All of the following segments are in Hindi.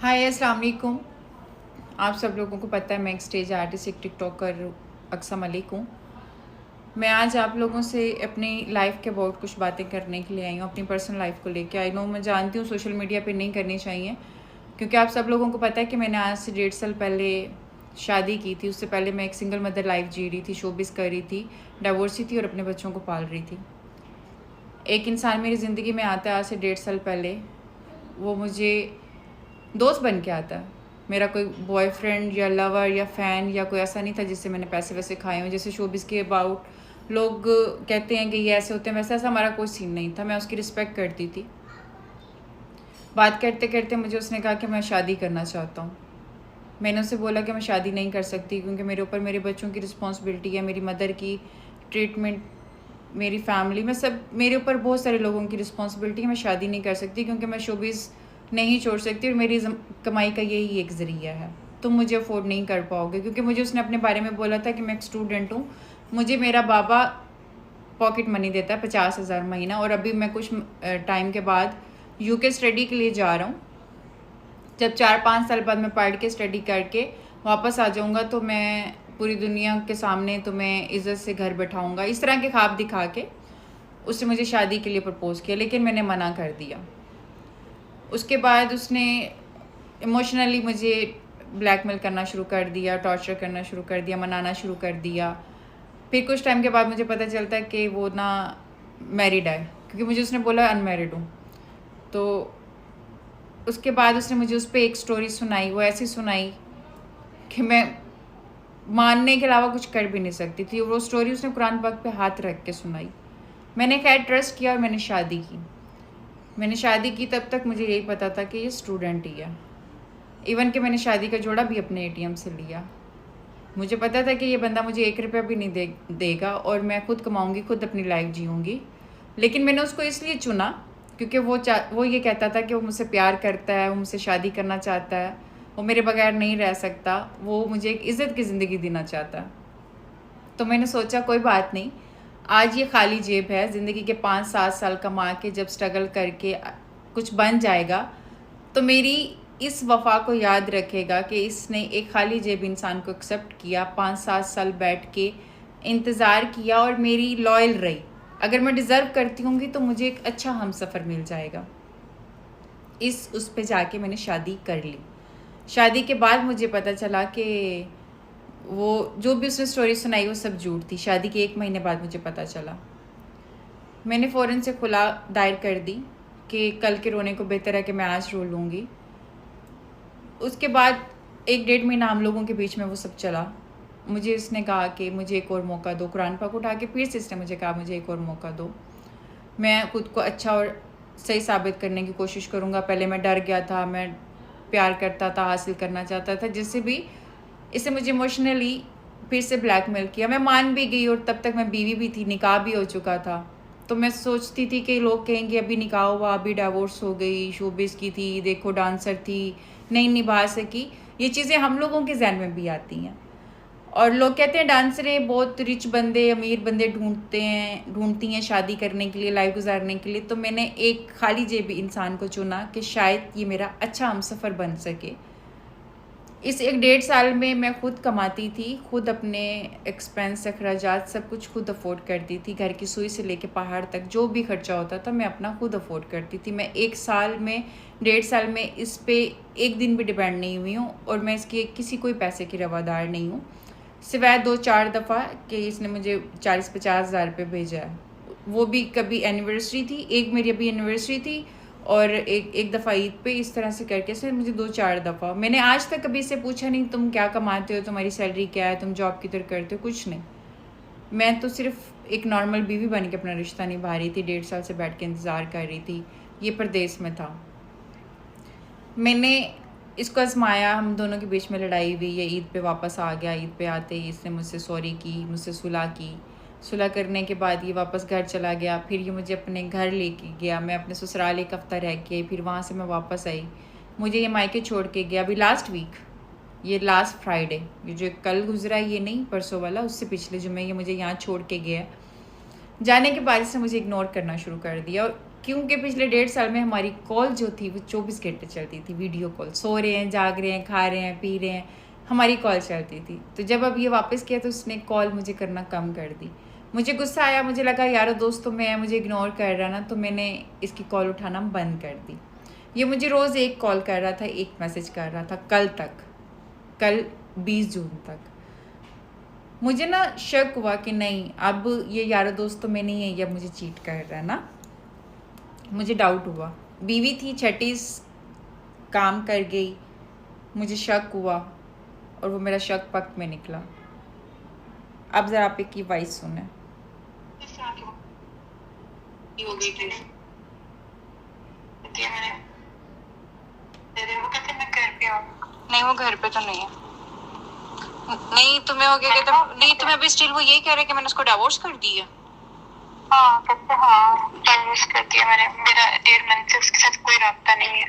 हाय अस्सलाम वालेकुम। आप सब लोगों को पता है मैं एक स्टेज आर्टिस्ट, एक टिकटॉकर अक्सा मलिक हूँ। मैं आज आप लोगों से अपनी लाइफ के अबाउट कुछ बातें करने के लिए आई हूँ, अपनी पर्सनल लाइफ को लेके। आई नो मैं जानती हूँ सोशल मीडिया पे नहीं करनी चाहिए, क्योंकि आप सब लोगों को पता है कि मैंने आज से 1.5 साल पहले शादी की थी। उससे पहले मैं एक सिंगल मदर लाइफ जी रही थी, शोबिस कर रही थी, डाइवोर्सी थी और अपने बच्चों को पाल रही थी। एक इंसान मेरी ज़िंदगी में आता है आज से 1.5 साल पहले। वो मुझे दोस्त बन के आता है। मेरा कोई बॉयफ्रेंड या लवर या फ़ैन या कोई ऐसा नहीं था जिससे मैंने पैसे वैसे खाए हों। जैसे शोबिज़ के अबाउट लोग कहते हैं कि ये ऐसे होते हैं, वैसा ऐसा हमारा कोई सीन नहीं था। मैं उसकी रिस्पेक्ट करती थी। बात करते करते मुझे उसने कहा कि मैं शादी करना चाहता हूँ। मैंने उससे बोला कि मैं शादी नहीं कर सकती, क्योंकि मेरे ऊपर मेरे बच्चों की रिस्पॉन्सिबिलिटी है, मेरी मदर की ट्रीटमेंट, मेरी फैमिली में सब, मेरे ऊपर बहुत सारे लोगों की रिस्पॉन्सिबिलिटी है। मैं शादी नहीं कर सकती क्योंकि मैं शोबिज़ नहीं छोड़ सकती और मेरी कमाई का यही एक ज़रिया है। तुम मुझे अफोर्ड नहीं कर पाओगे, क्योंकि मुझे उसने अपने बारे में बोला था कि मैं एक स्टूडेंट हूँ। मुझे मेरा बाबा पॉकेट मनी देता है 50,000 महीना, और अभी मैं कुछ टाइम के बाद यूके स्टडी के लिए जा रहा हूँ। जब 4-5 साल बाद मैं पढ़ के स्टडी करके वापस आ जाऊँगा तो मैं पूरी दुनिया के सामने तुम्हें इज़्ज़त से घर बैठाऊँगा, इस तरह के ख्वाब दिखा के उसने मुझे शादी के लिए प्रपोज़ किया, लेकिन मैंने मना कर दिया। उसके बाद उसने इमोशनली मुझे ब्लैकमेल करना शुरू कर दिया, टॉर्चर करना शुरू कर दिया, मनाना शुरू कर दिया। फिर कुछ टाइम के बाद मुझे पता चलता है कि वो ना मैरिड है, क्योंकि मुझे उसने बोला अनमैरिड हूँ। तो उसके बाद उसने मुझे उस पर एक स्टोरी सुनाई, वो ऐसी सुनाई कि मैं मानने के अलावा कुछ कर भी नहीं सकती थी। वो स्टोरी उसने कुरान पाक पे हाथ रख के सुनाई। मैंने खैर ट्रस्ट किया और मैंने शादी की। मैंने शादी की तब तक मुझे यही पता था कि ये स्टूडेंट ही है। इवन कि मैंने शादी का जोड़ा भी अपने एटीएम से लिया। मुझे पता था कि ये बंदा मुझे 1 रुपया भी नहीं देगा और मैं खुद कमाऊँगी, खुद अपनी लाइफ जीऊँगी। लेकिन मैंने उसको इसलिए चुना क्योंकि वो ये कहता था कि वो मुझसे प्यार करता है, वो मुझसे शादी करना चाहता है, वो मेरे बगैर नहीं रह सकता, वो मुझे एक इज़्ज़त की ज़िंदगी देना चाहता है। तो मैंने सोचा कोई बात नहीं, आज ये खाली जेब है, ज़िंदगी के 5-7 साल कमा के जब स्ट्रगल करके कुछ बन जाएगा तो मेरी इस वफ़ा को याद रखेगा कि इसने एक खाली जेब इंसान को एक्सेप्ट किया, 5-7 साल बैठ के इंतज़ार किया और मेरी लॉयल रही। अगर मैं डिज़र्व करती होंगी तो मुझे एक अच्छा हमसफ़र मिल जाएगा। उस पे जाके मैंने शादी कर ली। शादी के बाद मुझे पता चला कि वो जो भी उसने स्टोरी सुनाई वो सब झूठ थी। शादी के 1 महीने बाद मुझे पता चला। मैंने फ़ौरन से खुला दायर कर दी कि कल के रोने को बेहतर है कि मैं आज रो लूँगी। उसके बाद 1-1.5 महीना हम लोगों के बीच में वो सब चला। मुझे इसने कहा कि मुझे एक और मौका दो, कुरान पाक उठा के फिर से इसने मुझे कहा मुझे एक और मौका दो। मैं खुद को अच्छा और सही साबित करने की कोशिश करूँगा। पहले मैं डर गया था, मैं प्यार करता था, हासिल करना चाहता था, जिससे भी इसने मुझे इमोशनली फिर से ब्लैकमेल किया। मैं मान भी गई और तब तक मैं बीवी भी थी, निकाह भी हो चुका था। तो मैं सोचती थी कि लोग कहेंगे अभी निकाह हुआ, अभी डाइवोर्स हो गई, शोबिज़ की थी, देखो डांसर थी, नहीं निभा सकी। ये चीज़ें हम लोगों के ज़हन में भी आती हैं। और लोग कहते हैं डांसरें बहुत रिच बंदे, अमीर बंदे ढूंढती हैं शादी करने के लिए, लाइफ गुजारने के लिए। तो मैंने एक खाली जेब इंसान को चुना कि शायद ये मेरा अच्छा हमसफ़र बन सके। इस 1-1.5 साल में मैं खुद कमाती थी, खुद अपने एक्सपेंस, अखराजात सब कुछ खुद अफोर्ड करती थी। घर की सुई से लेके पहाड़ तक जो भी खर्चा होता था मैं अपना खुद अफोर्ड करती थी। मैं 1 साल में, 1.5 साल में इस पे एक दिन भी डिपेंड नहीं हुई हूँ और मैं इसकी किसी कोई पैसे की रवादार नहीं हूँ, सिवाय 2-4 दफ़ा कि इसने मुझे 40-50 हज़ार रुपये भेजा है। वो भी कभी एनिवर्सरी थी, एक मेरी अभी एनिवर्सरी थी और एक दफ़ा ईद पे, इस तरह से करके सर मुझे 2-4 दफ़ा। मैंने आज तक कभी इससे पूछा नहीं तुम क्या कमाते हो, तुम्हारी सैलरी क्या है, तुम जॉब किधर करते हो, कुछ नहीं। मैं तो सिर्फ एक नॉर्मल बीवी बन के अपना रिश्ता निभा रही थी। 1.5 साल से बैठ के इंतज़ार कर रही थी। ये परदेस में था। मैंने इसको आजमाया, हम दोनों के बीच में लड़ाई हुई, ये ईद पे वापस आ गया। ईद पे आते ही इसने मुझसे सॉरी की, मुझसे सुलह की। सुलह करने के बाद ये वापस घर चला गया। फिर ये मुझे अपने घर लेके गया। मैं अपने ससुराल 1 हफ़्ता रह के फिर वहाँ से मैं वापस आई। मुझे ये मायके छोड़ के गया अभी लास्ट वीक, ये लास्ट फ्राइडे, ये जो कल गुजरा ये नहीं, परसों वाला, उससे पिछले जुम्मे ये मुझे यहाँ छोड़ के गया। जाने के बाद इसने मुझे इग्नोर करना शुरू कर दिया और क्योंकि पिछले 1.5 साल में हमारी कॉल जो थी वो 24 घंटे चलती थी, वीडियो कॉल। सो रहे हैं, जाग रहे हैं, खा रहे हैं, पी रहे हैं, हमारी कॉल चलती थी। तो जब अब ये वापस किया तो उसने कॉल मुझे करना कम कर दी। मुझे गुस्सा आया, मुझे लगा यार दोस्तों में मुझे इग्नोर कर रहा ना, तो मैंने इसकी कॉल उठाना बंद कर दी। ये मुझे रोज़ एक कॉल कर रहा था, एक मैसेज कर रहा था, कल 20 जून तक। मुझे ना शक हुआ कि नहीं, अब ये यारों दोस्तों में नहीं है, ये अब मुझे चीट कर रहा है ना। मुझे डाउट हुआ, बीवी थी, छठीस काम कर गई, मुझे शक हुआ और वो मेरा शक पक्क में निकला। अब ज़रा आप की वॉइस सुने। नहीं, वो घर पे तो नहीं है। नहीं, तुम्हें हो गया तो नहीं, तुम्हें अभी स्टिल वो यही कह रहे हैं कि मैंने उसको डिवोर्स कर दी है। हाँ, कहते हाँ, डिवोर्स कर दिया मैंने। मेरा 1.5 महीने से उसके साथ कोई राब्ता नहीं है।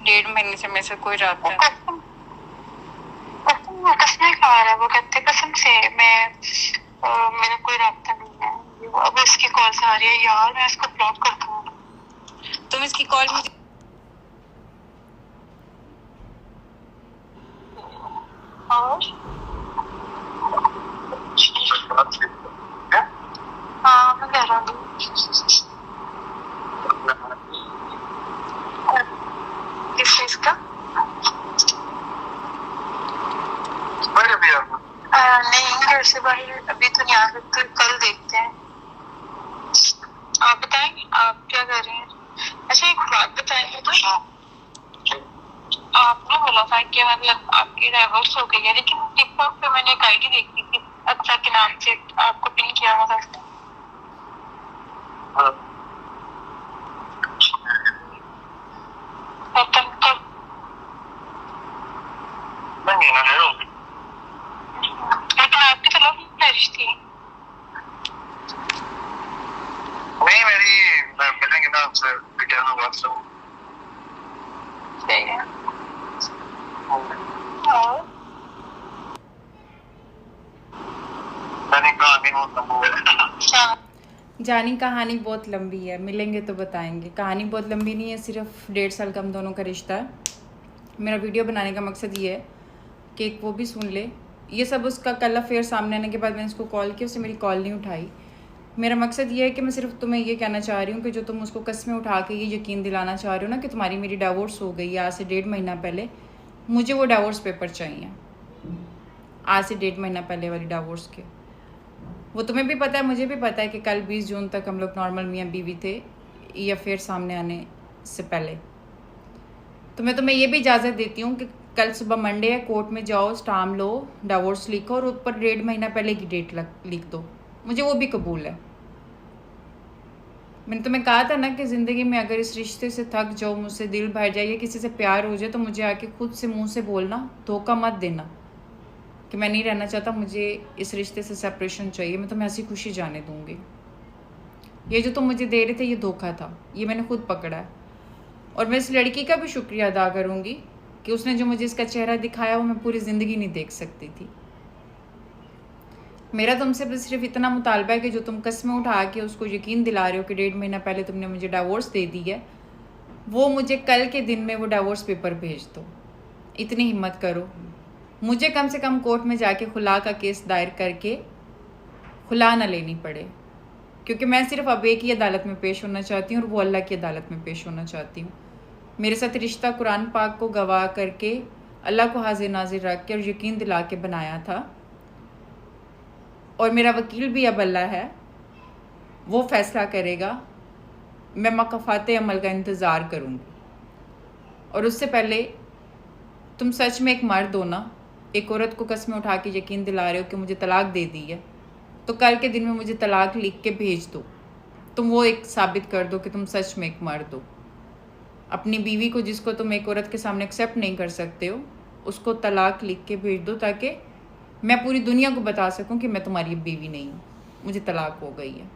1.5 महीने से मेरे से कोई राब्ता नहीं। कसम खा रहा है, वो कहते कसम से मेरा कोई राब्ता नहीं है। अब इसकी कॉल आ रही है यार, मैं इसको ब्लॉक कर दूंगा। तुम इसकी कॉल मुझे और हाँ, मैं कह रहा हूँ किस चीज का नहीं, घर से बाहर अभी तो नहीं आ सकते, कल देखते हैं। आप बताएं, आप क्या कर रहे हैं? अच्छा, एक बात बताएंगे तो आपने बोला था कि मतलब आपकी डाइवोर्स हो गई है, लेकिन टिकटॉक पे मैंने एक आईडी देखी थी अच्छा के नाम से, आपको पिन किया हुआ था। लेकिन आपकी तो लव मैरिज थी। नहीं, मिलेंगे ना आपसे डिटेल में बात करूँ। सही है। जानी कहानी बहुत लंबी है, मिलेंगे तो बताएंगे। कहानी बहुत लंबी नहीं है, सिर्फ 1.5 साल का हम दोनों का रिश्ता है। मेरा वीडियो बनाने का मकसद ये है कि एक वो भी सुन ले। ये सब उसका कल अफेयर सामने आने के बाद मैंने उसको कॉल किया, उससे मेरी कॉल नहीं उठाई। मेरा मकसद ये है कि मैं सिर्फ तुम्हें ये कहना चाह रही हूँ कि जो तुम उसको कस्में उठा के ये यकीन दिलाना चाह रहे हो ना कि तुम्हारी मेरी डाइवोर्स हो गई है आज से 1.5 महीना पहले, मुझे वो डाइवोर्स पेपर चाहिए आज से 1.5 महीना पहले वाली डाइवोर्स के। वो तुम्हें भी पता है, मुझे भी पता है कि कल 20 जून तक हम लोग नॉर्मल मियाँ बीवी थे, ये अफेयर सामने आने से पहले। तो मैं तुम्हें ये भी इजाज़त देती हूँ कि कल सुबह मंडे है, कोर्ट में जाओ, स्टाम्प लो, डाइवोर्स लिखो और ऊपर 1.5 महीना पहले की डेट लिख दो, मुझे वो भी कबूल है। मैंने तुम्हें कहा था ना कि ज़िंदगी में अगर इस रिश्ते से थक जाओ, मुझसे दिल भर जाए या किसी से प्यार हो जाए, तो मुझे आके खुद से मुंह से बोलना, धोखा मत देना कि मैं नहीं रहना चाहता, मुझे इस रिश्ते से सेपरेशन चाहिए, मैं तुम्हें हंसी खुशी जाने दूंगी। ये जो तुम मुझे दे रहे थे ये धोखा था, ये मैंने खुद पकड़ा है। और मैं इस लड़की का भी शुक्रिया अदा करूँगी कि उसने जो मुझे इसका चेहरा दिखाया वो मैं पूरी ज़िंदगी नहीं देख सकती थी। मेरा तुमसे बस सिर्फ इतना मुतालबा है कि जो तुम कस्में उठा के उसको यकीन दिला रहे हो कि 1.5 महीना पहले तुमने मुझे डाइवोर्स दे दी है, वो मुझे कल के दिन में वो डाइवोर्स पेपर भेज दो। इतनी हिम्मत करो, मुझे कम से कम कोर्ट में जाके खुला का केस दायर करके खुला ना लेनी पड़े, क्योंकि मैं सिर्फ अब एक ही अदालत में पेश होना चाहती हूँ और वो अल्लाह की अदालत में पेश होना चाहती हूँ। मेरे साथ रिश्ता कुरान पाक को गवाह करके, अल्लाह को हाजिर नाजिर रख के और यकीन दिला के बनाया था, और मेरा वकील भी अब अल्लाह है, वो फ़ैसला करेगा। मैं मकफ़ात अमल का इंतज़ार करूँगी। और उससे पहले तुम सच में एक मर्द हो ना, एक औरत को कस्में उठा के यकीन दिला रहे हो कि मुझे तलाक दे दी है, तो कल के दिन में मुझे तलाक लिख के भेज दो। तुम वो एक साबित कर दो कि तुम सच में एक मर्द हो। अपनी बीवी को, जिसको तुम एक औरत के सामने एक्सेप्ट नहीं कर सकते हो, उसको तलाक लिख के भेज दो, ताकि मैं पूरी दुनिया को बता सकूं कि मैं तुम्हारी बीवी नहीं हूँ, मुझे तलाक हो गई है।